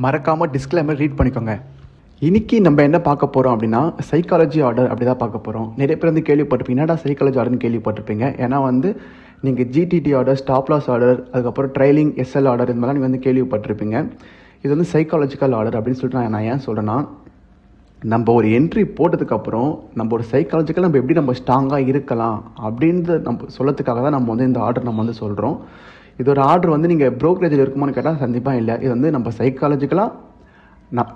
மறக்காமல் disclaimer read பண்ணிக்கோங்க. இன்றைக்கி நம்ம என்ன பார்க்க போகிறோம் அப்படின்னா சைக்காலஜி ஆர்டர் அப்படி தான் பார்க்க போகிறோம். நிறைய பேர் வந்து கேள்விப்பட்டிருப்பீங்க, என்னடா சைக்காலஜி ஆர்டர்னு கேள்விப்பட்டிருப்பீங்க. ஏன்னா வந்து நீங்கள் GTT order, stop loss order, அதுக்கப்புறம் ட்ரைலிங் எஸ்எல் ஆர்டர் இந்த மாதிரிலாம் நீங்கள் வந்து கேள்விப்பட்டிருப்பீங்க. இது வந்து சைக்காலஜிக்கல் ஆர்டர் அப்படின்னு சொல்லிட்டு நான் ஏன் சொல்கிறேன்னா, நம்ம ஒரு என்ட்ரி போட்டதுக்கப்புறம் நம்ம ஒரு சைக்காலஜிக்கல் நம்ம எப்படி நம்ம ஸ்ட்ராங்காக இருக்கலாம் அப்படின்ற நம்ம சொல்லத்துக்காக தான் நம்ம வந்து இந்த ஆர்டர் நம்ம வந்து சொல்கிறோம். இது ஒரு ஆர்டர் வந்து நீங்கள் ப்ரோக்கரேஜில் இருக்குமான்னு கேட்டால் கண்டிப்பாக இல்லை. இது வந்து நம்ம சைக்காலஜிக்கலாக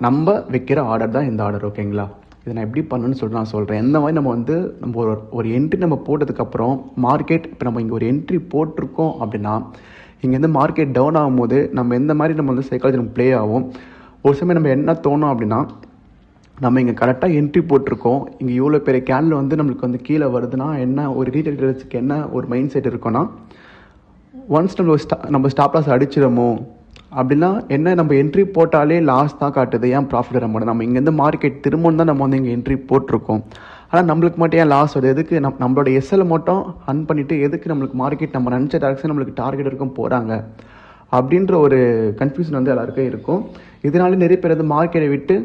நம்ம வைக்கிற ஆர்டர் தான் இந்த ஆர்டர். ஓகேங்களா? இதை நான் எப்படி பண்ணணும்னு சொல்லிட்டு நான் சொல்கிறேன். எந்த மாதிரி நம்ம ஒரு என்ட்ரி நம்ம போட்டதுக்கப்புறம் மார்க்கெட், இப்போ நம்ம இங்கே ஒரு என்ட்ரி போட்டிருக்கோம் அப்படின்னா இங்கேருந்து மார்க்கெட் டவுன் ஆகும்போது நம்ம எந்த மாதிரி நம்ம வந்து சைக்காலஜி நம்ம ப்ளே ஆகும். ஒரு சமயம் நம்ம என்ன தோணும் அப்படின்னா, நம்ம இங்கே கரெக்டாக என்ட்ரி போட்டிருக்கோம், இங்கே இவ்வளோ பெரிய கேண்டில் வந்து நம்மளுக்கு வந்து கீழே வருதுன்னா என்ன ஒரு ரீட்டைல் ட்ரேடர்ஸ்க்கு என்ன ஒரு மைண்ட் செட் இருக்குன்னா, ஒன்ஸ் நம்ம ஸ்டாப் லாஸ் அடிச்சிடமோ அப்படின்னா என்ன, நம்ம என்ட்ரி போட்டாலே லாஸ் தான் காட்டுது, ஏன் ப்ராஃபிட் வர மாட்டோம். நம்ம இங்கேருந்து மார்க்கெட் திரும்பவும் தான் நம்ம வந்து இங்கே என்ட்ரி போட்டிருக்கோம், ஆனால் நம்மளுக்கு மட்டும் ஏன் லாஸ் வருது, எதுக்கு நம்மளோட எஸ்எல் மட்டும் அன் பண்ணிவிட்டு எதுக்கு நம்மளுக்கு மார்க்கெட் நம்ம நினச்ச டேரக்ஷன் நம்மளுக்கு டார்கெட் இருக்கும் போகிறாங்க அப்படின்ற ஒரு கன்ஃபியூஷன் வந்து எல்லாருக்கும் இருக்கும். இதனால நிறைய பேர் வந்து மார்க்கெட்டை விட்டு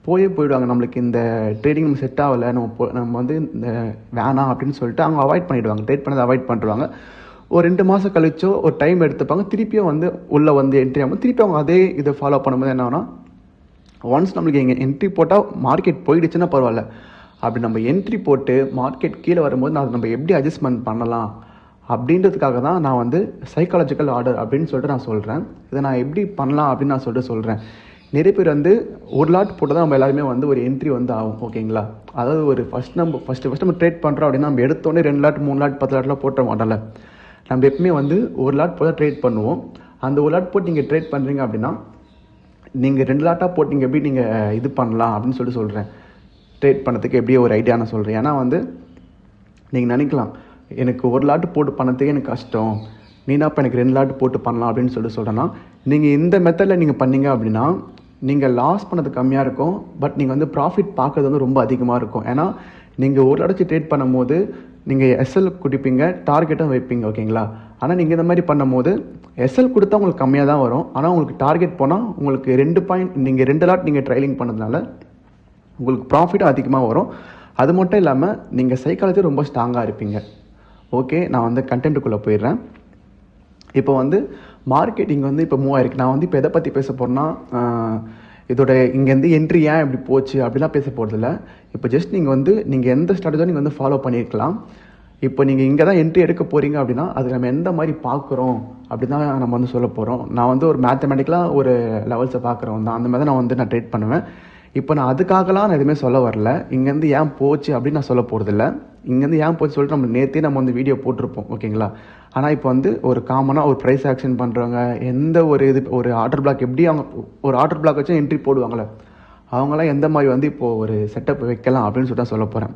போயிடுவாங்க. நம்மளுக்கு இந்த ட்ரேடிங் நம்ம செட் ஆகலை, நம்ம வந்து இந்த வேணாம் அப்படின்னு சொல்லிட்டு அவங்க அவாய்ட் பண்ணிவிடுவாங்க, ட்ரேட் பண்ணதை அவாய்ட் பண்ணுறாங்க. ஒரு 2 மாதம் கழிச்சோ ஒரு டைம் எடுத்துப்பாங்க, திருப்பியும் வந்து உள்ளே வந்து என்ட்ரி ஆகும், திருப்பி அவங்க அதே இதை ஃபாலோ பண்ணும்போது என்ன ஆகுனா, ஒன்ஸ் நம்மளுக்கு எங்கள் என்ட்ரி போட்டால் மார்க்கெட் போயிடுச்சுன்னா பரவாயில்ல, அப்படி நம்ம என்ட்ரி போட்டு மார்க்கெட் கீழே வரும்போது அதை நம்ம எப்படி அட்ஜஸ்ட்மெண்ட் பண்ணலாம் அப்படின்றதுக்காக தான் நான் வந்து சைக்காலஜிக்கல் ஆர்டர் அப்படின்னு சொல்லிட்டு நான் சொல்கிறேன். இதை நான் எப்படி பண்ணலாம் அப்படின்னு நான் சொல்கிறேன். நிறைய பேர் வந்து ஒரு லாட் போட்டு தான் நம்ம எல்லாருமே வந்து ஒரு என்ட்ரி வந்து ஆகும். ஓகேங்களா? அதாவது ஒரு ஃபஸ்ட் நம்ம ட்ரேட் பண்ணுறோம் அப்படின்னா நம்ம எடுத்தோடனே 2 லாட் 3 லாட் 10 லாட்லாம் போட்ட மாட்டோம்ல. நம்ம எப்பவுமே வந்து ஒரு லாட் போட்டு ட்ரேட் பண்ணுவோம். அந்த ஒரு லாட் போட்டு நீங்கள் ட்ரேட் பண்ணுறீங்க அப்படின்னா நீங்கள் 2 லாட்டாக போட்டு நீங்கள் எப்படி நீங்கள் இது பண்ணலாம் அப்படின்னு சொல்கிறேன். ட்ரேட் பண்ணதுக்கு எப்படி ஒரு ஐடியா நான் சொல்கிறேன். ஏன்னா வந்து நீங்கள் நினைக்கலாம், எனக்கு ஒரு லாட்டு போட்டு பண்ணதுக்கே எனக்கு கஷ்டம், நீனா இப்போ எனக்கு 2 லாட்டு போட்டு பண்ணலாம் அப்படின்னு சொல்கிறேன்னா, நீங்கள் இந்த மெத்தடில் நீங்கள் பண்ணீங்க அப்படின்னா நீங்கள் லாஸ் பண்ணது கம்மியாக இருக்கும், பட் நீங்கள் வந்து ப்ராஃபிட் பார்க்குறது வந்து ரொம்ப அதிகமாக இருக்கும். ஏன்னா நீங்கள் ஒரு லாட் ட்ரேட் பண்ணும்போது நீங்கள் எஸ்எல் குடிப்பீங்க, டார்கெட்டும் வைப்பீங்க. ஓகேங்களா? ஆனால் நீங்கள் இந்த மாதிரி பண்ணும்போது எஸ்எல் கொடுத்தா உங்களுக்கு கம்மியாக தான் வரும், ஆனால் உங்களுக்கு டார்கெட் போனால் உங்களுக்கு 2 பாயிண்ட், நீங்கள் 2 லாட் நீங்கள் ட்ரைலிங் பண்ணதுனால உங்களுக்கு ப்ராஃபிட்டும் அதிகமாக வரும். அது மட்டும் இல்லாமல் நீங்கள் சைக்காலஜி ரொம்ப ஸ்ட்ராங்காக இருப்பீங்க. ஓகே, நான் வந்து கண்டென்ட்டுக்குள்ளே போயிடுறேன். இப்போ வந்து மார்க்கெட்டிங் வந்து இப்போ மூவ் ஆயிருக்கு. நான் வந்து இப்போ எதை பற்றி பேச போகிறேன்னா, இதோட இங்கேருந்து என்ட்ரி ஏன் இப்படி போச்சு அப்படிலாம் பேச போகிறதில்ல. இப்போ ஜஸ்ட் நீங்கள் எந்த ஸ்ட்ராட்டஜியும் நீங்கள் வந்து ஃபாலோ பண்ணியிருக்கலாம். இப்போ நீங்கள் இங்கே தான் என்ட்ரி எடுக்க போகிறீங்க அப்படின்னா அது நம்ம எந்த மாதிரி பார்க்குறோம் அப்படி தான் நம்ம வந்து சொல்ல போகிறோம். நான் வந்து ஒரு மேத்தமெட்டிக்கலாக ஒரு லெவல்ஸை பார்க்குறோம் தான், அந்த மாதிரி நான் ட்ரேட் பண்ணுவேன். இப்போ நான் அதுக்காகலாம் நான் எதுவுமே சொல்ல வரல. இங்கேருந்து ஏன் போச்சு அப்படின்னு நான் சொல்ல போகிறதில்ல. இங்கேருந்து ஏன் போச்சு சொல்லிட்டு நேற்றே நம்ம வந்து வீடியோ போட்டிருப்போம். ஓகேங்களா? ஆனால் இப்போ வந்து ஒரு காமனாக ஒரு ப்ரைஸ் ஆக்ஷன் பண்ணுறவங்க, எந்த ஒரு ஆர்டர் பிளாக் எப்படி அவங்க ஒரு ஆர்டர் பிளாக் வச்சு என்ட்ரி போடுவாங்களே, அவங்களாம் எந்த மாதிரி வந்து இப்போது ஒரு செட்டப் வைக்கலாம் அப்படின்னு சொல்லிட்டு சொல்ல போகிறேன்.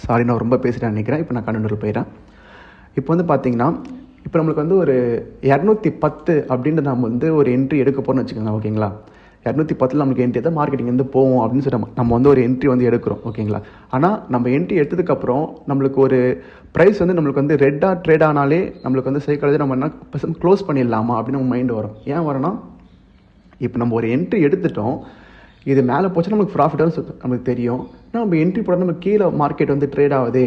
சாரி, நான் ரொம்ப பேசிட்டேன் நினைக்கிறேன். இப்போ நான் கண்டென்ட் போயிடுறேன். இப்போ வந்து பார்த்தீங்கன்னா, இப்போ நம்மளுக்கு வந்து ஒரு 210 அப்படின்ட்டு நம்ம வந்து ஒரு என்ட்ரி எடுக்க போகிறோம்னு வச்சுக்கோங்க. ஓகேங்களா? 210 நம்மளுக்கு என்ட்ரி தான் மார்க்கெட்டிங் வந்து போவோம் அப்படின்னு சொல்லி நம்ம வந்து ஒரு என்ட்ரி வந்து எடுக்கிறோம். ஓகேங்களா? ஆனால் நம்ம என்ட்ரி எடுத்ததுக்கப்புறம் நம்மளுக்கு ஒரு ப்ரைஸ் வந்து நம்மளுக்கு வந்து ரெட்டாக ட்ரேட் ஆனாலே நம்மளுக்கு வந்து சைக்காலஜி நம்ம என்ன க்ளோஸ் பண்ணிடலாமா அப்படின்னு நம்ம மைண்டு வரும். ஏன் வரணும்னா, இப்போ நம்ம ஒரு என்ட்ரி எடுத்துட்டோம், இது மேலே போச்சு நம்மளுக்கு ப்ராஃபிட்டாக நம்மளுக்கு தெரியும். நம்ம என்ட்ரி போட நம்ம கீழே மார்க்கெட் வந்து ட்ரேட் ஆகுது,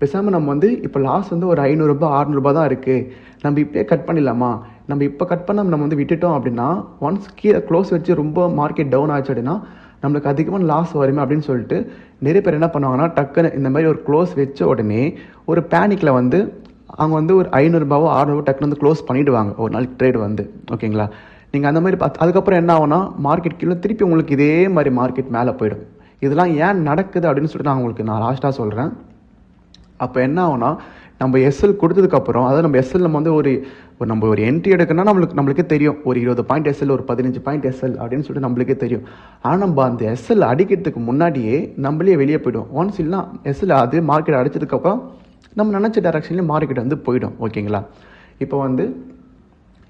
பேசாமல் நம்ம வந்து இப்போ லாஸ் வந்து ஒரு 500 ரூபாய் 600 தான் இருக்குது, நம்ம இப்போயே கட் பண்ணிடலாமா, நம்ம இப்போ கட் பண்ண நம்ம வந்து விட்டுட்டோம் அப்படின்னா ஒன்ஸ் கீழே க்ளோஸ் வச்சு ரொம்ப மார்க்கெட் டவுன் ஆச்சு அப்படின்னா நம்மளுக்கு அதிகமான லாஸ் வருமே அப்படின்னு சொல்லிட்டு நிறைய பேர் என்ன பண்ணுவாங்கன்னா, டக்குன்னு இந்த மாதிரி ஒரு க்ளோஸ் வச்ச உடனே ஒரு பேனிக்கில் வந்து அவங்க வந்து ஒரு 500 ரூபாவோ 600 டக்குன்னு வந்து க்ளோஸ் பண்ணிவிடுவாங்க ஒரு நாளைக்கு ட்ரேட் வந்து. ஓகேங்களா? நீங்கள் அந்த மாதிரி அதுக்கப்புறம் என்ன ஆகும்னா, மார்க்கெட் கீழே திருப்பி உங்களுக்கு இதே மாதிரி மார்க்கெட் மேலே போயிடும். இதெல்லாம் ஏன் நடக்குது அப்படின்னு சொல்லிட்டு நான் லாஸ்ட்டாக சொல்கிறேன். அப்போ என்ன ஆகும்னா, நம்ம எஸ்எல் கொடுத்ததுக்கப்புறம், அதாவது நம்ம எஸ்எல் நம்ம வந்து நம்ம ஒரு என்ட்ரி எடுக்கணும்னா நம்மளுக்கே தெரியும், ஒரு 20 பாயிண்ட் எஸ்எல், ஒரு 15 பாயிண்ட் எஸ்எல் அப்படின்னு சொல்லிட்டு நம்மளுக்கே தெரியும். ஆனால் நம்ம அந்த எஸ்எல் அடிக்கிறதுக்கு முன்னாடியே நம்மளே வெளியே போய்டும். ஒன்ஸ் இல்லைனா எஸ்எல் அது மார்க்கெட் அடித்ததுக்கப்புறம் நம்ம நினச்ச டைரக்ஷன்லேயே மார்க்கெட் வந்து போயிடும். ஓகேங்களா? இப்போ வந்து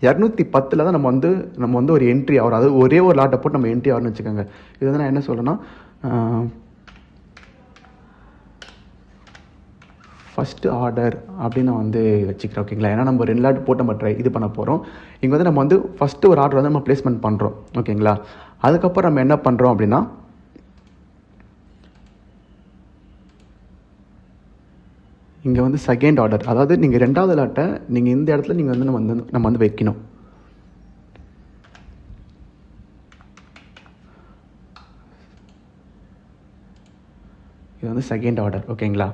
210 தான் நம்ம வந்து ஒரு என்ட்ரி ஆகும். அதாவது ஒரே ஒரு லாட்டை போட்டு நம்ம என்ட்ரி ஆகும்னு வச்சுக்கோங்க. இது வந்து நான் என்ன சொல்கிறேன்னா, ஃபஸ்ட்டு ஆர்டர் அப்படின்னு நான் வந்து வச்சுக்கிறேன். ஓகேங்களா? ஏன்னா நம்ம 2 லாட் போட்டு நம்ம இது பண்ண போகிறோம். இங்கே வந்து நம்ம வந்து ஃபஸ்ட்டு ஒரு ஆர்டர் வந்து நம்ம ப்ளேஸ்மெண்ட் பண்ணுறோம். ஓகேங்களா? அதுக்கப்புறம் நம்ம என்ன பண்ணுறோம் அப்படின்னா, இங்கே வந்து செகண்ட் ஆர்டர், அதாவது நீங்கள் 2வது லாட்டை நீங்கள் இந்த இடத்துல நீங்கள் வந்து நம்ம வந்து வைக்கணும். இது வந்து செகண்ட் ஆர்டர். ஓகேங்களா?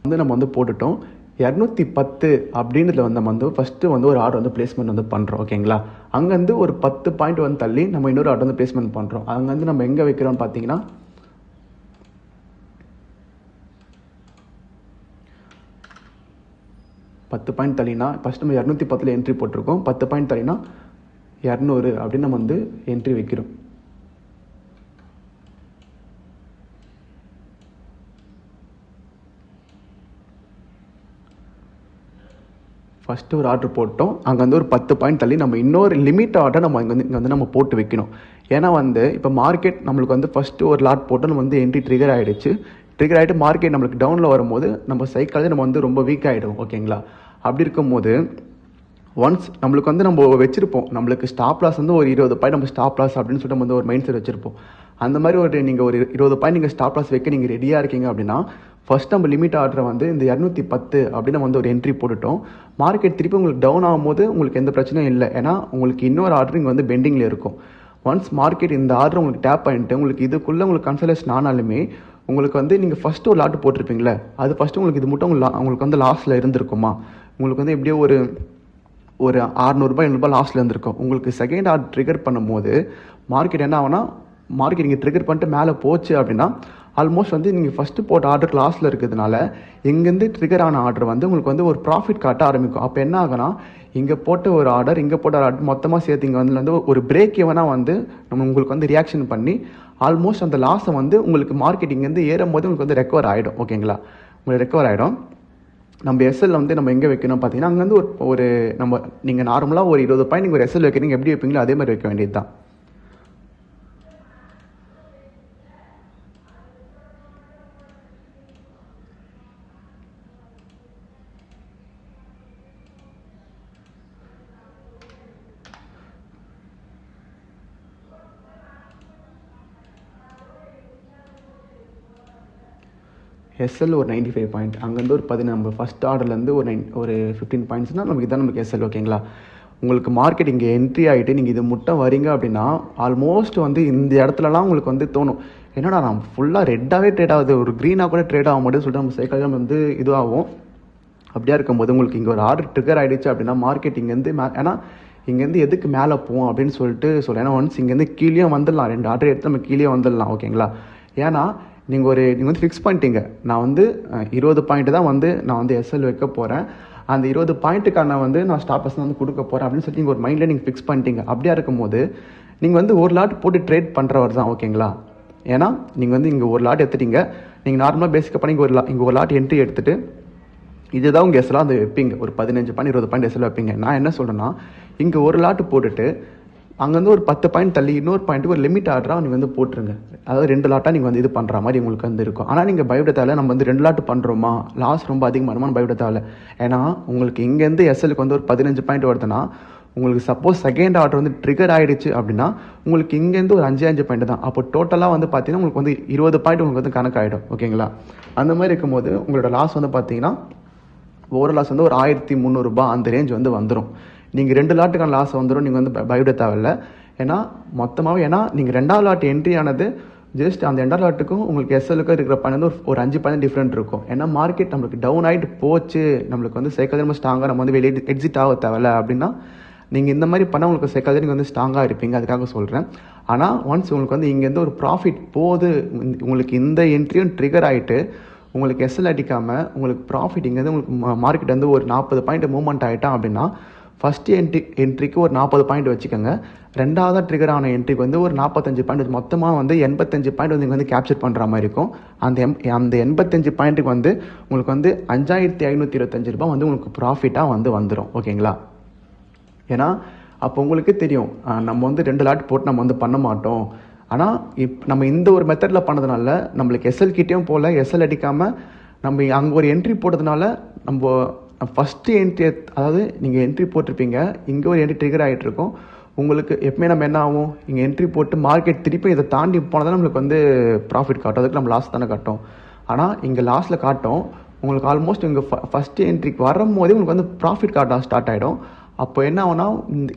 வந்து நம்ம வந்து போட்டுட்டோம். 210 அப்படின்றதுல வந்து நம்ம வந்து ஃபஸ்ட்டு வந்து ஒரு ஆர்டர் வந்து பிளேஸ்மெண்ட் வந்து பண்ணுறோம். ஓகேங்களா? அங்கேருந்து ஒரு 10 பாயிண்ட் வந்து தள்ளி நம்ம இன்னொரு ஆர்டர் வந்து பிளேஸ்மெண்ட் பண்ணுறோம். அங்கேருந்து நம்ம எங்கே வைக்கிறோம்னு பார்த்தீங்கன்னா, பத்து பாயிண்ட் தள்ளினா ஃபஸ்ட் நம்ம 210 என்ட்ரி போட்டிருக்கோம். 10 பாயிண்ட் தள்ளினா 200 அப்படின்னு நம்ம வந்து என்ட்ரி வைக்கிறோம். ஃபஸ்ட்டு ஒரு ஆர்டர் போட்டோம். அங்கே வந்து ஒரு 10 பாயிண்ட் தள்ளி நம்ம இன்னொரு லிமிட் ஆர்டர் நம்ம இங்கே வந்து நம்ம போட்டு வைக்கணும். ஏன்னா வந்து இப்போ மார்க்கெட் நம்மளுக்கு வந்து ஃபஸ்ட்டு ஒரு லாட் போட்டு நம்ம வந்து என்ட்ரி ட்ரிகர் ஆகிடுச்சு. ட்ரிகர் ஆகிட்டு மார்க்கெட் நம்மளுக்கு டவுனில் வரும்போது நம்ம சைக்காலஜி நம்ம வந்து ரொம்ப வீக் ஆகிடும். ஓகேங்களா? அப்படி இருக்கும்போது ஒன்ஸ் நம்மளுக்கு வந்து நம்ம வச்சுருப்போம், நம்மளுக்கு ஸ்டாப் லாஸ் வந்து ஒரு 20 பாயிண்ட் நம்ம ஸ்டாப் லாஸ் அப்படின்னு சொல்லிட்டு நம்ம வந்து ஒரு மைண்ட் செட் வச்சுருப்போம். அந்த மாதிரி ஒரு நீங்கள் ஒரு 20 பாயிண்ட் நீங்கள் ஸ்டாப் லாஸ் வைக்க நீங்கள் ரெடியாக இருக்கீங்க அப்படின்னா, ஃபஸ்ட் நம்ம லிமிட் ஆர்டரை வந்து இந்த 210 அப்படின்னு நம்ம வந்து ஒரு என்ட்ரி போட்டுட்டோம். மார்க்கெட் திருப்பி உங்களுக்கு டவுன் ஆகும்போது உங்களுக்கு எந்த பிரச்சனையும் இல்லை. ஏன்னா உங்களுக்கு இன்னொரு ஆர்டர் இங்கே வந்து பெண்டிங்கில் இருக்கும். ஒன்ஸ் மார்க்கெட் இந்த ஆர்டர் உங்களுக்கு டேப் பண்ணிட்டு உங்களுக்கு இதுக்குள்ளே உங்களுக்கு கன்சல்டேஷன் ஆனாலுமே உங்களுக்கு வந்து நீங்கள் ஃபஸ்ட்டு ஒரு லாட்டு போட்டிருப்பீங்களே, அது ஃபஸ்ட்டு உங்களுக்கு இது மட்டும் உங்களுக்கு வந்து லாஸில் இருந்திருக்குமா? உங்களுக்கு வந்து எப்படியோ ஒரு 600 ரூபாய் 700 லாஸில் இருந்திருக்கும். உங்களுக்கு செகண்ட் ஆர்டர் ட்ரிகர் பண்ணும்போது மார்க்கெட் என்ன ஆகுனா, மார்க்கெட் நீங்கள் ட்ரிகர் பண்ணிட்டு மேலே போச்சு அப்படின்னா ஆல்மோஸ்ட் வந்து நீங்கள் ஃபஸ்ட்டு போட்ட ஆர்டர் லாஸில் இருக்கிறதுனால இங்கேருந்து ட்ரிகர் ஆன ஆர்டர் வந்து உங்களுக்கு வந்து ஒரு ப்ராஃபிட் காட்ட ஆரம்பிக்கும். அப்போ என்ன ஆகுனா, இங்கே போட்ட ஒரு ஆர்டர் இங்கே போட்ட ஒரு ஆர்டர் மொத்தமாக சேர்த்து இங்கே வந்து ஒரு பிரேக் எவனா வந்து நம்ம உங்களுக்கு வந்து ரியாக்ஷன் பண்ணி ஆல்மோஸ்ட் அந்த லாஸை வந்து உங்களுக்கு மார்க்கெட் இங்கேருந்து ஏறும்போது உங்களுக்கு வந்து ரெக்கவர் ஆகிடும். ஓகேங்களா? உங்களுக்கு ரெக்கவர் ஆகிடும். நம்ம எஸ்எல் வந்து நம்ம எங்கே வைக்கணும் பார்த்தீங்கன்னா, அங்கேருந்து ஒரு நம்ம நீங்கள் நார்மலாக ஒரு 20 பாயிண்ட் நீங்கள் ஒரு எஸ்எல் வைக்கிறீங்க, எப்படி வைப்பீங்களோ அதே மாதிரி வைக்க வேண்டியது தான். எஸ்எல் ஒரு 95 பாயிண்ட், அங்கேருந்து ஒரு 10 நம்ம ஃபஸ்ட் ஆர்டர்லேருந்து ஒரு 15 பாயிண்ட்ஸ்னால் நமக்கு இதான் நமக்கு எஸ்எல். ஓகேங்களா? உங்களுக்கு மார்க்கெட் இங்கே என்ட்ரி ஆகிட்டு நீங்கள் இது முட்டை வரீங்க அப்படின்னா ஆல்மோஸ்ட் வந்து இந்த இடத்துலலாம் உங்களுக்கு வந்து தோணும், என்னடா நான் ஃபுல்லாக ரெட்டாகவே ட்ரேட் ஆகுது, ஒரு க்ரீனாக கூட ட்ரேட் ஆக மாட்டேன்னு சொல்லிட்டு நம்ம சைக்காலஜி வந்து இதுவாகும். அப்படியா இருக்கும்போது உங்களுக்கு இங்கே ஒரு ஆர்டர் ட்ரிகர் ஆகிடுச்சு அப்படின்னா மார்க்கெட் இங்கேருந்து ஏன்னா இங்கேருந்து எதுக்கு மேலே போவோம் அப்படின்னு சொல்லிட்டு ஏன்னா ஒன்ஸ் இங்கேருந்து கீழே வந்துடலாம், 2 ஆர்டர் எடுத்து நம்ம கீழே வந்துடலாம். ஓகேங்களா? ஏன்னா நீங்கள் வந்து ஃபிக்ஸ் பண்ணிட்டீங்க, நான் வந்து 20 பாயிண்ட் தான் வந்து நான் வந்து எஸ்எல் வைக்க போகிறேன், அந்த 20 பாயிண்ட்டுக்கான வந்து நான் ஸ்டாப்பர்ஸ் வந்து கொடுக்க போகிறேன் அப்படின்னு சொல்லிட்டு நீங்கள் ஒரு மைண்டில் நீங்கள் ஃபிக்ஸ் பண்ணிட்டீங்க. அப்படியா இருக்கும்போது நீங்கள் வந்து ஒரு லாட் போட்டு ட்ரேட் பண்ணுறவர் தான். ஓகேங்களா? ஏன்னா நீங்கள் வந்து இங்கே ஒரு லாட் எடுத்துட்டீங்க, நீங்கள் நார்மலாக பேசிக்காக பண்ணி இங்கே ஒரு லாட் என்ட்ரி எடுத்துகிட்டு இதுதான் உங்கள் எஸ்எல்லாம் வந்து வைப்பீங்க, ஒரு 15 பாயிண்ட் 20 பாயிண்ட் எஸ்எல் வைப்பீங்க. நான் என்ன சொல்கிறேன்னா, இங்கே ஒரு லாட்டு போட்டுட்டு அங்கேருந்து ஒரு 10 பாயிண்ட் தள்ளி இன்னொரு பாயிண்ட்டுக்கு ஒரு லிமிட் ஆர்டராக நீங்கள் வந்து போட்டுருங்க. அதாவது 2 லாட்டாக நீங்கள் வந்து இது பண்ணுற மாதிரி உங்களுக்கு வந்து இருக்கும். ஆனால் நீங்கள் பயப்பட தேவை, நம்ம வந்து 2 லாட்டு பண்ணுறோமா லாஸ் ரொம்ப அதிகமானமான்னு பயப்பட தேவை. ஏன்னா உங்களுக்கு இங்கேருந்து எஸ்எலுக்கு வந்து ஒரு 15 பாயிண்ட் வருதுன்னா உங்களுக்கு சப்போஸ் செகண்ட் ஆர்டர் வந்து ட்ரிகர் ஆகிடுச்சு அப்படின்னா உங்களுக்கு இங்கேருந்து ஒரு 5 பாயிண்ட் தான். அப்போ டோட்டலாக வந்து பார்த்தீங்கன்னா உங்களுக்கு வந்து 20 பாயிண்ட் உங்களுக்கு வந்து கணக்காகிடும். ஓகேங்களா? அந்த மாதிரி இருக்கும்போது உங்களோட லாஸ் வந்து பார்த்தீங்கன்னா ஓவர் லாஸ் வந்து ஒரு 1300 ரூபாய் அந்த ரேஞ்ச் வந்து வந்துடும். நீங்கள் 2 லாட்டுக்கான லாஸ் வந்துடும், நீங்கள் வந்து பயப்பட தேவையில்லை. ஏன்னா மொத்தமாகவே ஏன்னா நீங்கள் 2வது லாட் என்ட்ரி ஆனது ஜஸ்ட் அந்த 2வது லாட்டுக்கும் உங்களுக்கு எஸ்எலுக்கும் இருக்கிற பாயிண்ட் வந்து ஒரு 5 பாயிண்ட் டிஃப்ரெண்ட் இருக்கும். ஏன்னா மார்க்கெட் நம்மளுக்கு டவுன் ஆகிட்டு போச்சு, நம்மளுக்கு வந்து சைக்காலஜி நம்ம ஸ்ட்ராங்காக நம்ம வந்து வெளியே எக்ஸிட் ஆக தேவையில்ல அப்படின்னா நீங்கள் இந்த மாதிரி பண்ணால் உங்களுக்கு சைக்காலஜி நீங்கள் வந்து ஸ்ட்ராங்காக இருப்பீங்க, அதுக்காக சொல்கிறேன். ஆனால் ஒன்ஸ் உங்களுக்கு வந்து இங்கேருந்து ஒரு ப்ராஃபிட் போகுது, உங்களுக்கு இந்த என்ட்ரியும் ட்ரிகர் ஆகிட்டு உங்களுக்கு எஸ்எல் அடிக்காமல் உங்களுக்கு ப்ராஃபிட் இங்கேருந்து உங்களுக்கு மார்க்கெட் வந்து ஒரு 40 பாயிண்ட் மூவ்மெண்ட் ஆகிட்டான் அப்படின்னா ஃபஸ்ட்டு என்ட்ரிக்கு ஒரு 40 பாயிண்ட் வச்சுக்கோங்க, 2வது ட்ரிகர் ஆன என்ட்ரிக்கு வந்து ஒரு 45 பாயிண்ட், மொத்தமாக வந்து 85 பாயிண்ட் வந்து இங்கே வந்து கேப்சர் பண்ணுற மாதிரி இருக்கும். அந்த 85 பாயிண்ட்டுக்கு வந்து உங்களுக்கு வந்து 5525 ரூபாய் வந்து உங்களுக்கு ப்ராஃபிட்டாக வந்து வந்துடும். ஓகேங்களா? ஏன்னா அப்போ உங்களுக்கு தெரியும் நம்ம வந்து 2 லாட் போட்டு நம்ம வந்து பண்ண மாட்டோம். ஆனால் நம்ம இந்த ஒரு மெத்தடில் பண்ணதுனால நம்மளுக்கு எஸ்எல் கிட்டேயும் போல் எஸ்எல் அடிக்காமல் நம்ம அங்கே ஒரு என்ட்ரி போட்டதுனால நம்ம ஃபஸ்ட்டு என்ட்ரி, அதாவது நீங்கள் என்ட்ரி போட்டிருப்பீங்க, இங்கே ஒரு என்ட்ரி ட்ரிகர் ஆகிட்டு இருக்கும். உங்களுக்கு எப்பவுமே நம்ம என்ன ஆகும், இங்கே என்ட்ரி போட்டு மார்க்கெட் திருப்பி இதை தாண்டி போனால் தான் நம்மளுக்கு வந்து ப்ராஃபிட் காட்டும், அதுக்கு நம்ம லாஸ் தானே காட்டும். ஆனால் இங்கே லாஸில் காட்டும் உங்களுக்கு ஆல்மோஸ்ட் இங்கே ஃபஸ்ட்டு என்ட்ரிக்கு வரும்போதே உங்களுக்கு வந்து ப்ராஃபிட் காட்ட ஸ்டார்ட் ஆகிடும். அப்போ என்ன ஆகுனா,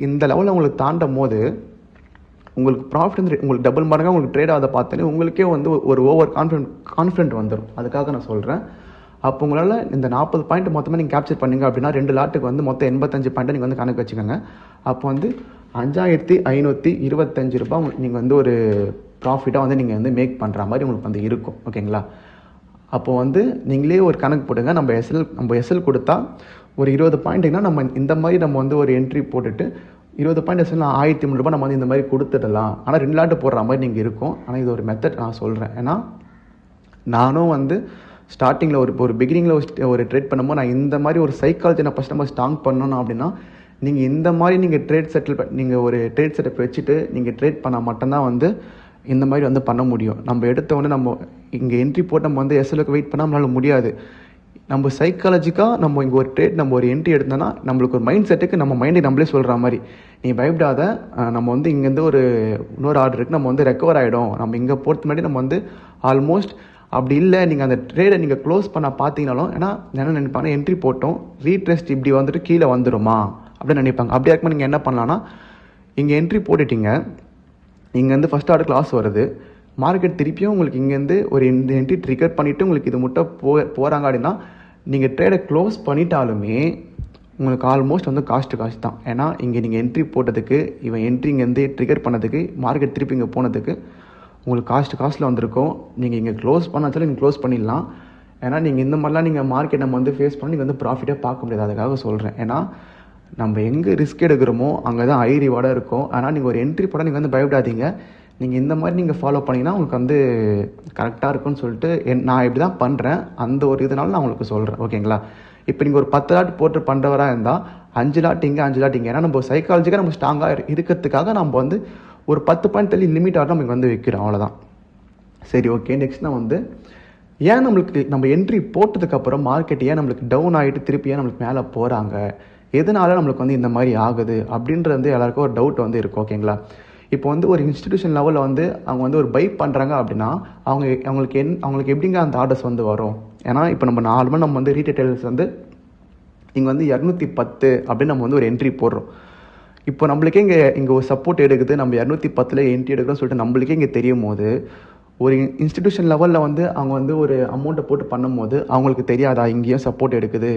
இந்த லெவலில் உங்களுக்கு தாண்டும் போது உங்களுக்கு ப்ராஃபிட் வந்து உங்களுக்கு டபுள் மடங்காக உங்களுக்கு ட்ரேட் ஆகாத பார்த்தோன்னே உங்களுக்கே வந்து ஒரு ஓவர் கான்ஃபிடென்ட் வந்துடும். அதுக்காக நான் சொல்கிறேன். அப்போ உங்களால் இந்த 40 பாயிண்ட் மொத்தமாக நீங்கள் கேப்சர் பண்ணிங்க அப்படின்னா 2 லாட்டுக்கு வந்து மொத்தம் 85 பாயிண்ட்டை நீங்கள் வந்து கணக்கு வச்சுக்கோங்க. அப்போ வந்து 5525 ரூபாய் நீங்கள் வந்து ஒரு ப்ராஃபிட்டாக வந்து நீங்கள் வந்து மேக் பண்ணுற மாதிரி உங்களுக்கு வந்து இருக்கும். ஓகேங்களா? அப்போது வந்து நீங்களே ஒரு கணக்கு போடுங்க. நம்ம எஸ்எல் கொடுத்தா ஒரு 20 பாயிண்ட்டுனா நம்ம இந்த மாதிரி நம்ம வந்து ஒரு என்ட்ரி போட்டுட்டு 20 பாயிண்ட் எஸ்எல் 1300 ரூபாய் நம்ம வந்து இந்த மாதிரி கொடுத்துடலாம். ஆனால் 2 லாட்டு போடுற மாதிரி நீங்கள் இருக்கும். ஆனால் இது ஒரு மெத்தட் நான் சொல்கிறேன். ஏன்னா நானும் வந்து ஸ்டார்டிங்கில் ஒரு பிகினிங்கில் ஒரு ட்ரேட் பண்ணும்போது நான் இந்த மாதிரி ஒரு சைக்காலஜி நான் ஃபஸ்ட் நம்ம ஸ்ட்ராங் பண்ணணும் அப்படின்னா நீங்கள் இந்த மாதிரி நீங்கள் நீங்கள் ஒரு ட்ரேட் செட்டப் வச்சுட்டு நீங்கள் ட்ரேட் பண்ணால் மட்டும்தான் வந்து இந்த மாதிரி வந்து பண்ண முடியும். நம்ம எடுத்த உடனே நம்ம இங்கே என்ட்ரி போட்டு நம்ம வந்து எஸ்எல்லுக்கு வெயிட் பண்ணால் நம்மளால முடியாது. நம்ம சைக்காலஜிக்காக நம்ம இங்கே ஒரு ட்ரேட் நம்ம ஒரு என்ட்ரி எடுத்தோன்னா நம்மளுக்கு ஒரு மைண்ட் செட்டுக்கு நம்ம மைண்டை நம்மளே சொல்கிற மாதிரி, நீ பயப்படாத, நம்ம வந்து இங்கேருந்து ஒரு இன்னொரு ஆர்டர் இருக்குது, நம்ம வந்து ரெக்கவர் ஆகிடும், நம்ம இங்கே போகிறது முன்னாடி நம்ம வந்து ஆல்மோஸ்ட் அப்படி இல்லை நீங்கள் அந்த ட்ரேடை நீங்கள் க்ளோஸ் பண்ண பார்த்தீங்கனாலும் ஏன்னா என்ன நினைப்பாங்க, என்ட்ரி போட்டோம் ரீட்ரெஸ்ட் இப்படி வந்துட்டு கீழே வந்துடுமா அப்படின்னு நினைப்பாங்க. அப்படியே இருக்கும்போது நீங்கள் என்ன பண்ணலான்னா, இங்கே என்ட்ரி போட்டுட்டீங்க, இங்கேருந்து ஃபஸ்ட் ஆர்டர் கிளாஸ் வருது, மார்க்கெட் திருப்பியும் உங்களுக்கு இங்கேருந்து ஒரு என்ட்ரி ட்ரிகர் பண்ணிவிட்டு உங்களுக்கு இது மட்டும் போகிறாங்க அப்படின்னா நீங்கள் ட்ரேடை க்ளோஸ் பண்ணிட்டாலுமே உங்களுக்கு ஆல்மோஸ்ட் வந்து காஸ்ட் தான். ஏன்னா இங்கே நீங்கள் என்ட்ரி போட்டதுக்கு இவன் என்ட்ரி இங்கேருந்து ட்ரிகர் பண்ணதுக்கு மார்க்கெட் திருப்பி இங்கே போனதுக்கு உங்களுக்கு காஸ்ட்டில் வந்திருக்கும். நீங்கள் இங்கே க்ளோஸ் பண்ணாச்சாலும் நீங்கள் க்ளோஸ் பண்ணிடலாம். ஏன்னா நீங்கள் இந்த மாதிரிலாம் நீங்கள் மார்க்கெட் நம்ம வந்து ஃபேஸ் பண்ணி நீங்கள் வந்து ப்ராஃபிட்டாக பார்க்க முடியாது. அதுக்காக சொல்கிறேன். ஏன்னா நம்ம எங்கே ரிஸ்க் எடுக்கிறோமோ அங்கே தான் ஹை ரிவார்டாக இருக்கும். ஆனால் நீங்கள் ஒரு என்ட்ரி போட நீங்கள் வந்து பயப்படாதீங்க. நீங்கள் இந்த மாதிரி நீங்கள் ஃபாலோ பண்ணிங்கன்னா உங்களுக்கு வந்து கரெக்டாக இருக்குன்னு சொல்லிட்டு நான் இப்படி தான் பண்ணுறேன். அந்த ஒரு இதனால நான் உங்களுக்கு சொல்கிறேன். ஓகேங்களா? இப்போ நீங்கள் ஒரு 10 லாட் போட்டு பண்ணுறவராக இருந்தால் 5 லாட் இங்கே 5 லாட் இங்கே, ஏன்னா நம்ம சைக்காலஜிக்காக நம்ம ஸ்ட்ராங்காக இருக்கிறதுக்காக நம்ம வந்து ஒரு 10 பாயிண்ட் தள்ளி லிமிட் ஆர்டர் நமக்கு வந்து வைக்கிறோம். அவ்வளோதான். சரி, ஓகே. நெக்ஸ்ட் நான் வந்து ஏன் நம்மளுக்கு நம்ம என்ட்ரி போட்டதுக்கப்புறம் மார்க்கெட் ஏன் நம்மளுக்கு டவுன் ஆகிட்டு திருப்பி ஏன் நம்மளுக்கு மேலே போகிறாங்க, எதனால நம்மளுக்கு வந்து இந்த மாதிரி ஆகுது அப்படின்றது வந்து எல்லாருக்கும் ஒரு டவுட் வந்து இருக்கும். ஓகேங்களா? இப்போ வந்து ஒரு இன்ஸ்டிடியூஷன் லெவலில் வந்து அவங்க வந்து ஒரு பை பண்ணுறாங்க அப்படின்னா அவங்களுக்கு எப்படிங்க அந்த ஆர்டர்ஸ் வந்து வரும்? ஏன்னா இப்போ நம்ம நார்மலாக நம்ம வந்து ரீட்டைலர்ஸ் வந்து இங்கே வந்து 210 அப்படின்னு நம்ம வந்து ஒரு என்ட்ரி போடுறோம். இப்போ நம்மளுக்கே இங்கே ஒரு சப்போர்ட் எடுக்குது, நம்ம 210 என்ட்ரி எடுக்கிறோம்னு சொல்லிட்டு நம்மளுக்கே இங்கே தெரியும் போது ஒரு இன்ஸ்டிடியூஷன் லெவலில் வந்து அவங்க வந்து ஒரு அமௌண்ட்டை போட்டு பண்ணும்போது அவங்களுக்கு தெரியாதா இங்கேயும் சப்போர்ட் எடுக்குது,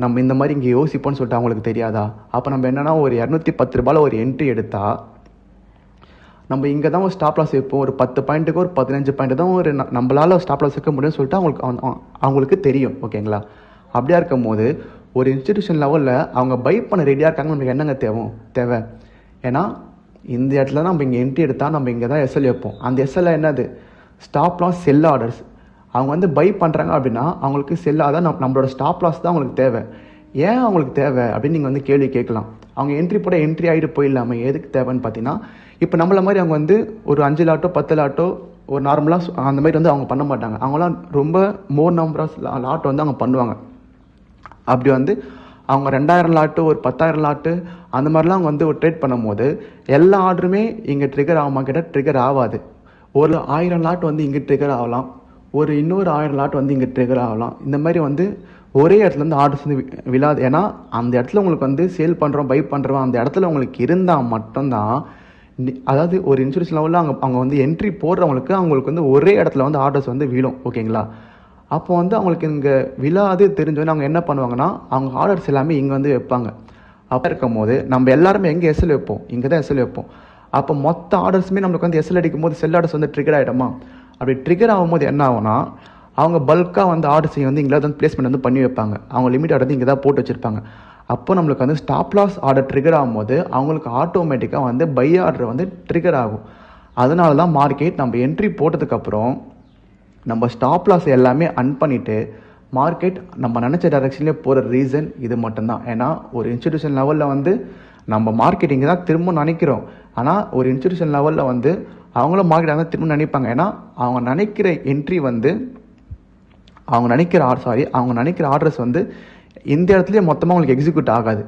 நம்ம இந்த மாதிரி இங்கே யோசிப்போம்னு சொல்லிட்டு அவங்களுக்கு தெரியாதா? அப்போ நம்ம என்னென்னா ஒரு 210 ரூபாயில் ஒரு என்ட்ரி எடுத்தால் நம்ம இங்கே தான் ஒரு ஸ்டாப் லாஸ் வைப்போம். ஒரு 10 பாயிண்ட்டுக்கு ஒரு 15 பாயிண்ட் தான் ஒரு நம்மளால் ஸ்டாப் லாஸ் வைக்க முடியும்னு சொல்லிட்டு அவங்களுக்கு தெரியும். ஓகேங்களா? அப்படியா இருக்கும் போது ஒரு இன்ஸ்டிடியூஷன் லெவலில் அவங்க பை பண்ண ரெடியாக இருக்காங்க. நமக்கு என்னங்க தேவை? ஏன்னா இந்த இடத்துல நம்ம இங்கே என்ட்ரி எடுத்தால் நம்ம இங்கே தான் எஸ்எல் வைப்போம். அந்த எஸ்எல் என்னது? ஸ்டாப் லாஸ் செல் ஆர்டர்ஸ். அவங்க வந்து பை பண்ணுறாங்க அப்படின்னா அவங்களுக்கு செல்லாதான் நம்மளோட ஸ்டாப் லாஸ் தான் அவங்களுக்கு தேவை. ஏன் அவங்களுக்கு தேவை அப்படின்னு நீங்கள் வந்து கேள்வி கேட்கலாம். அவங்க என்ட்ரி போட என்ட்ரி ஆகிட்டு போயிடலாமல் எதுக்கு தேவைன்னு பார்த்தீங்கன்னா, இப்போ நம்மள மாதிரி அவங்க வந்து ஒரு 5 லாட்டோ 10 லாட்டோ ஒரு நார்மலாக அந்த மாதிரி வந்து அவங்க பண்ண மாட்டாங்க. அவங்களாம் ரொம்ப மோர் நம்பர் ஆஃப் லாட் வந்து அவங்க பண்ணுவாங்க. அப்படி வந்து அவங்க 2000 லாட்டு ஒரு 10,000 லாட்டு அந்த மாதிரிலாம் அவங்க வந்து ஒரு ட்ரேட் பண்ணும்போது எல்லா ஆர்டருமே இங்கே ட்ரிகர் ஆகுமா கேட்டால் ட்ரிகர் ஆகாது. ஒரு 1000 லாட் வந்து இங்கே ட்ரிகர் ஆகலாம், ஒரு இன்னொரு 1000 லாட் வந்து இங்கே ட்ரிகர் ஆகலாம். இந்த மாதிரி வந்து ஒரே இடத்துல வந்து ஆர்டர்ஸ் வந்து விழாது. ஏன்னா அந்த இடத்துல உங்களுக்கு வந்து சேல் பண்ணுறோம் பை பண்ணுறோம் அந்த இடத்துல உங்களுக்கு இருந்தால் மட்டும்தான், அதாவது ஒரு இன்சூரன்ஸ் லெவலில் அவங்க வந்து என்ட்ரி அவங்களுக்கு வந்து ஒரே இடத்துல வந்து ஆர்டர்ஸ் வந்து விழும். ஓகேங்களா? அப்போ வந்து அவங்களுக்கு இங்கே விழாது தெரிஞ்சோன்னு அவங்க என்ன பண்ணுவாங்கன்னா அவங்க ஆர்டர்ஸ் எல்லாமே இங்கே வந்து வைப்பாங்க. அப்போ இருக்கும் போது நம்ம எல்லாருமே எங்கே எஸ்எல் வைப்போம்? இங்கே தான் எஸ்எல் வைப்போம். அப்போ மொத்த ஆர்டர்ஸுமே நம்மளுக்கு வந்து எஸ்எல் அடிக்கும் போது செல் ஆர்டர்ஸ் வந்து ட்ரிகர் ஆகிடுமா? அப்படி ட்ரிகர் ஆகும்போது என்ன ஆகும்னா அவங்க பல்காக வந்து ஆர்டர்ஸை வந்து இங்கே வந்து பிளேஸ்மெண்ட் வந்து பண்ணி வைப்பாங்க. அவங்க லிமிட் ஆர்டர் வந்து இங்கே தான் போட்டு வச்சுருப்பாங்க. அப்போ நம்மளுக்கு வந்து ஸ்டாப் லாஸ் ஆர்டர் ட்ரிகர் ஆகும்போது அவங்களுக்கு ஆட்டோமேட்டிக்காக வந்து பை ஆர்டர் வந்து ட்ரிகர் ஆகும். அதனால தான் மார்க்கெட் நம்ம என்ட்ரி போட்டதுக்கப்புறம் நம்ம ஸ்டாப் லாஸ் எல்லாமே அன் பண்ணிவிட்டு மார்க்கெட் நம்ம நினச்ச டைரெக்ஷன்லேயே போகிற ரீசன் இது மட்டும்தான். ஏன்னா ஒரு இன்ஸ்டிடியூஷன் லெவலில் வந்து நம்ம மார்க்கெட் இங்கே தான் திரும்ப நினைக்கிறோம். ஆனால் ஒரு இன்ஸ்டிடியூஷன் லெவலில் வந்து அவங்களும் மார்க்கெட் வந்து திரும்ப நினைப்பாங்க. ஏன்னா அவங்க நினைக்கிற என்ட்ரி வந்து அவங்க நினைக்கிற ஆர்டர்ஸ் வந்து இந்த இடத்துலையே மொத்தமாக உங்களுக்கு எக்ஸிக்யூட் ஆகாது.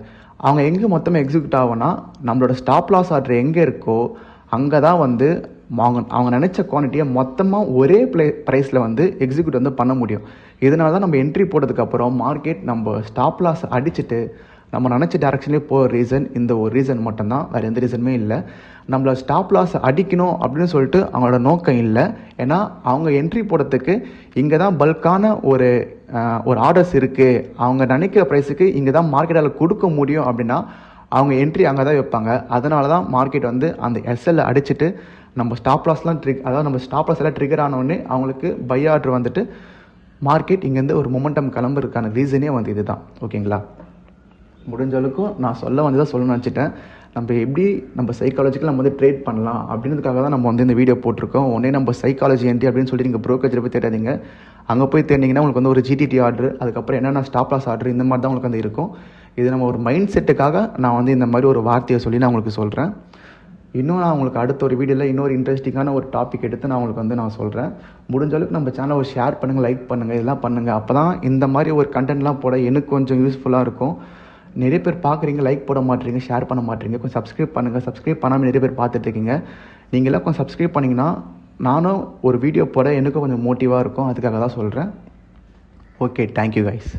அவங்க எங்கே மொத்தமாக எக்ஸிக்யூட் ஆகும்னா நம்மளோட ஸ்டாப் லாஸ் ஆர்டர் எங்கே இருக்கோ அங்கே தான் வந்து அவங்க நினச்ச குவான்டிட்டியை மொத்தமாக ஒரே ப்ரைஸில் வந்து எக்ஸிக்யூட் வந்து பண்ண முடியும். இதனால தான் நம்ம என்ட்ரி போட்டதுக்கப்புறம் மார்க்கெட் நம்ம ஸ்டாப் லாஸ் அடிச்சுட்டு நம்ம நினச்ச டேரக்ஷன்லேயே போகிற ரீசன் இந்த ஒரு ரீசன் மட்டும்தான், வேறு எந்த ரீசனுமே இல்லை. நம்மளை ஸ்டாப் லாஸ் அடிக்கணும் அப்படின்னு சொல்லிட்டு அவங்களோட நோக்கம் இல்லை. ஏன்னா அவங்க என்ட்ரி போடுறதுக்கு இங்கே தான் பல்கான ஒரு ஆர்டர்ஸ் இருக்குது, அவங்க நினைக்கிற ப்ரைஸுக்கு இங்கே தான் மார்க்கெட்டால் கொடுக்க முடியும் அப்படின்னா அவங்க என்ட்ரி அங்கே தான் வைப்பாங்க. அதனால தான் மார்க்கெட் வந்து அந்த எஸ்எல்லை அடிச்சுட்டு நம்ம ஸ்டாப் லாஸ்லாம் அதாவது நம்ம ஸ்டாப் லாஸ் எல்லாம் ட்ரிகர் ஆனோடனே அவங்களுக்கு பை ஆர்டர் வந்துட்டு மார்க்கெட் இங்கேருந்து ஒரு மொமெண்டம் கிளம்புறதுக்கான ரீசனே வந்து இது தான். ஓகேங்களா? முடிஞ்ச அளவுக்கும் நான் சொல்ல வந்து தான் சொல்லணும்னு நினச்சிட்டேன். நம்ம எப்படி நம்ம சைக்காலஜிக்கல் நம்ம வந்து ட்ரேட் பண்ணலாம் அப்படின்றதுக்காக தான் நம்ம வந்து இந்த வீடியோ போட்டிருக்கோம். உடனே நம்ம சைக்காலஜி என்ட்ரி அப்படின்னு சொல்லிட்டு நீங்கள் ப்ரோக்கேஜில் போய் தேடாதீங்க. அங்கே போய் தேடிங்கன்னா உங்களுக்கு வந்து ஒரு ஜிடிடி ஆர்டர், அதுக்கப்புறம் என்னென்ன ஸ்டாப் லாஸ் ஆர்டர், இந்த மாதிரி தான் உங்களுக்கு வந்து இருக்கும். இது நம்ம ஒரு மைண்ட் செட்டுக்காக நான் வந்து இந்த மாதிரி ஒரு வார்த்தையை சொல்லி நான் உங்களுக்கு சொல்கிறேன். இன்னும் நான் உங்களுக்கு அடுத்த ஒரு வீடியோவில் இன்னொரு இன்ட்ரெஸ்டிங்கான ஒரு டாபிக் எடுத்து நான் உங்களுக்கு வந்து நான் சொல்கிறேன். முடிஞ்ச அளவுக்கு நம்ம சேனலை ஒரு ஷேர் பண்ணுங்கள், லைக் பண்ணுங்கள், இதெல்லாம் பண்ணுங்கள். அப்போ தான் இந்த மாதிரி ஒரு கண்டென்ட்லாம் போட எனக்கு கொஞ்சம் யூஸ்ஃபுல்லாக இருக்கும். நிறைய பேர் பார்க்குறீங்க, லைக் போட மாட்டீங்க, ஷேர் பண்ண மாட்டீங்க. கொஞ்சம் சப்ஸ்கிரைப் பண்ணுங்கள். சப்ஸ்கிரைப் பண்ணாமல் நிறைய பேர் பார்த்துட்ருக்கீங்க. நீங்களாம் கொஞ்சம் சப்ஸ்கிரைப் பண்ணிங்கன்னா நானும் ஒரு வீடியோ போட எனக்கும் கொஞ்சம் மோட்டிவாக இருக்கும். அதுக்காக தான் சொல்கிறேன். Okay, thank you guys.